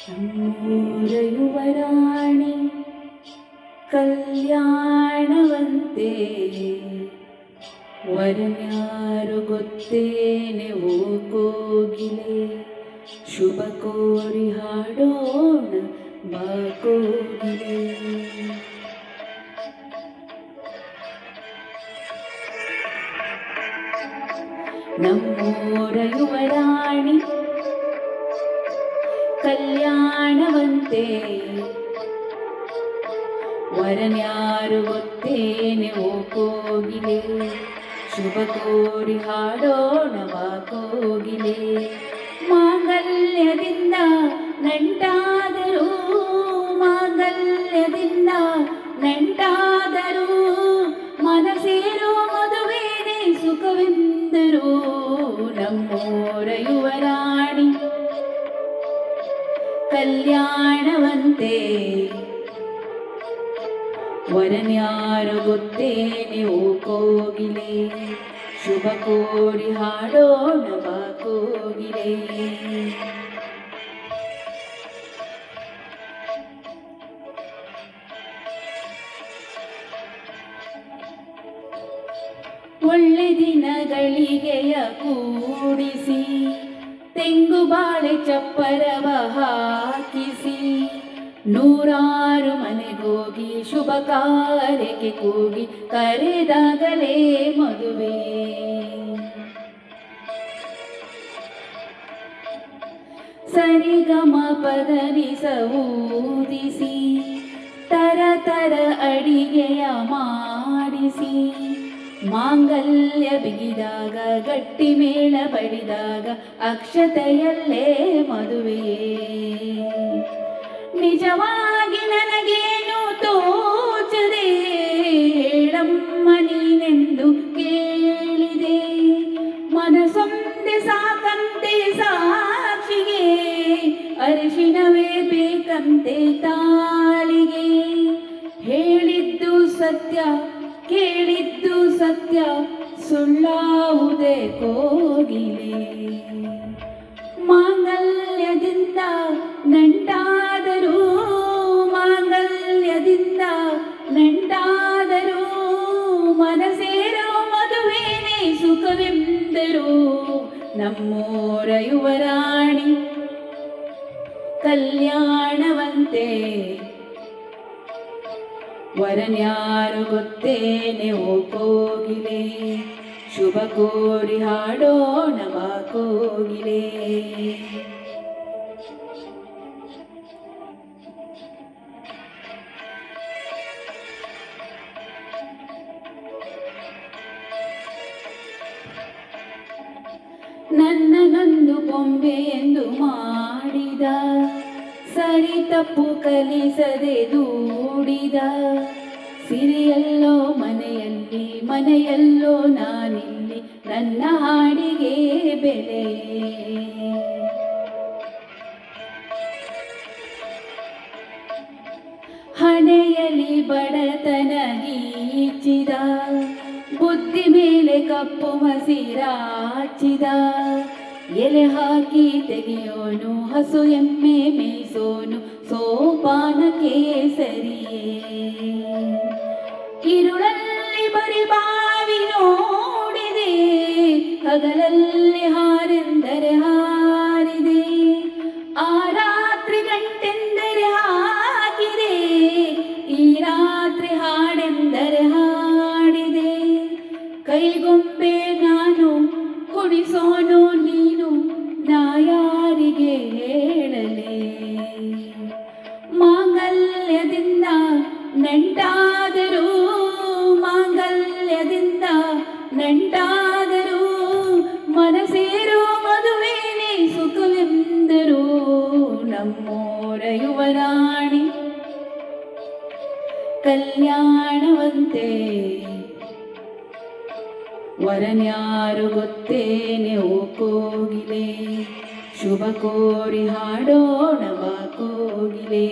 ನಮ್ಮೂರ ಯುವರಾಣಿ ಕಲ್ಯಾಣವಂತೆ ವರನ್ಯಾರು ಗೊತ್ತೇನೆ ಓ ಕೋಗಿಲೆ ಶುಭ ಕೋರಿ ಹಾಡೋಣ ಬಾ ಕೋಗಿಲೆ. ನಮ್ಮೂರ ಯುವರಾಣಿ ಕಲ್ಯಾಣವಂತೆ ವರನ್ಯಾರು ಗೊತ್ತೇನೆ ಓ ಕೋಗಿಲೆ ಶುಭ ಕೋರಿ ಹಾಡೋಣ ಬಾ ಕೋಗಿಲೆ. ಮಾಂಗಲ್ಯದಿಂದ ನಂಟಾದರೂ ಮಾಂಗಲ್ಯದಿಂದ ನಂಟಾದರೂ ಮನಸೇರೋ ಮದುವೇನೆ ಸುಖವೆಂದರು ನಮ್ಮೂರ ಯುವರಾಣಿ ಕಲ್ಯಾಣವಂತೆ ವರನ್ಯಾರು ಗೊತ್ತೇನೆ ಓ ಕೋಗಿಲೆ ಶುಭ ಕೋರಿ ಹಾಡೋಣ ಬಾ ಕೋಗಿಲೆ. ಒಳ್ಳೆ ದಿನಗಳಿಗೆಯ ಕೂಡಿಸಿ ತೆಂಗು ಬಾಳೆ ಚಪ್ಪರವ ಹಾಕಿಸಿ ನೂರಾರು ಮನೆಗೋಗಿ ಶುಭ ಕಾರ್ಯಕ್ಕೆ ಕೂಗಿ ಕರೆದಾಗಲೇ ಮದುವೆ. ಸರಿಗಮ ಪದನಿಸ ಊದಿಸಿ ತರ ತರ ಅಡಿಗೆಯ ಮಾಡಿಸಿ ಮಾಂಗಲ್ಯ ಬಿಗಿದಾಗ ಗಟ್ಟಿ ಮೇಳ ಬಡಿದಾಗ ಅಕ್ಷತೆಯಲ್ಲೇ ಮದುವೆ. ನಿಜವಾಗಿ ನನಗೇನು ತೋಚದೆ ಹೇಳಮ್ಮ ನೀನೆಂದು ಕೇಳಿದೆ ಮನಸೊಂದೆ ಸಾಕಂತೆ ಸಾಕ್ಷಿಗೆ ಅರಿಶಿಣವೇ ಬೇಕಂತೆ ತಾಳಿಗೆ. ಹೇಳಿದ್ದು ಸತ್ಯ ಕೇಳಿದ್ದು ಸತ್ಯ ಸುಳ್ಳಾವುದೇ ಕೋಗಿಲೆ. ಮಾಂಗಲ್ಯದಿಂದ ನಂಟಾದರೂ ಮಾಂಗಲ್ಯದಿಂದ ನಂಟಾದರೂ ಮನಸೇರೋ ಮದುವೇನೆ ಸುಖವೆಂದರು ನಮ್ಮೂರ ಯುವರಾಣಿ ಕಲ್ಯಾಣವಂತೆ ವರನ್ಯಾರು ಗೊತ್ತೇನೆ ಓ ಕೋಗಿಲೆ ಶುಭ ಕೋರಿ ಹಾಡೋಣ ಬಾ ಕೋಗಿಲೆ. ನನ್ನನೊಂದು ಬೊಂಬೆ ಎಂದು ಮಾಡಿದ ಸರಿ ತಪ್ಪು ಕಲಿಸದೆ ದೂಡಿದ ಸಿರಿಯಲ್ಲೋ ಮನೆಯಲ್ಲಿ ಮನೆಯಲ್ಲೋ ನಾನಿಲ್ಲಿ ನನ್ನ ಹಾಡಿಗೆ ಬೆಲೆ. ಹಣೆಯಲ್ಲಿ ಬಡತನ ಗೀಚಿದ ಬುದ್ಧಿ ಮೇಲೆ ಕಪ್ಪು ಮಸಿರಾಚಿದ ಎಲೆ ಹಾಕಿ ತೆಗೆಯೋನು ಹಸು ಎಮ್ಮೆ ಮೇಯಿಸೋನು ಸೋಪಾನ ಕೇಸರಿಯೇ. ഇരുಳಲ್ಲಿ ಬರಿ ಬಾವಿ ನೋಡಿದೆ ಹಗಲಲ್ಲಿ ಹಾರೆಂದರೆ ಹಾರಿದೆ ಆ ರಾತ್ರಿ ಗಂಟೆಂದರೆ ಹಾಕಿದೆ ಈ ರಾತ್ರಿ ಹಾಡೆಂದರೆ ಹಾಡಿದೆ. ಕೈಗೊಂಬೆ ನಾನು ಕುಣಿಸೋನು ನೀನು ನಾ ಯಾರಿಗೆ ಹೇಳಲೇ. ಮಾಂಗಲ್ಯದಿಂದ ನಂಟಾದರೂ ಮಾಂಗಲ್ಯದಿಂದ ನಂಟಾದರೂ ಮನಸೇರೋ ಮದುವೇನೆ ಸುಖವೆಂದರು ನಮ್ಮೂರ ಯುವರಾಣಿ ಕಲ್ಯಾಣವಂತೆ ವರನ್ಯಾರು ಗೊತ್ತೇನೆ ಓ ಕೋಗಿಲೆ ಶುಭ ಕೋರಿ ಹಾಡೋಣ ಬಾ ಕೋಗಿಲೆ.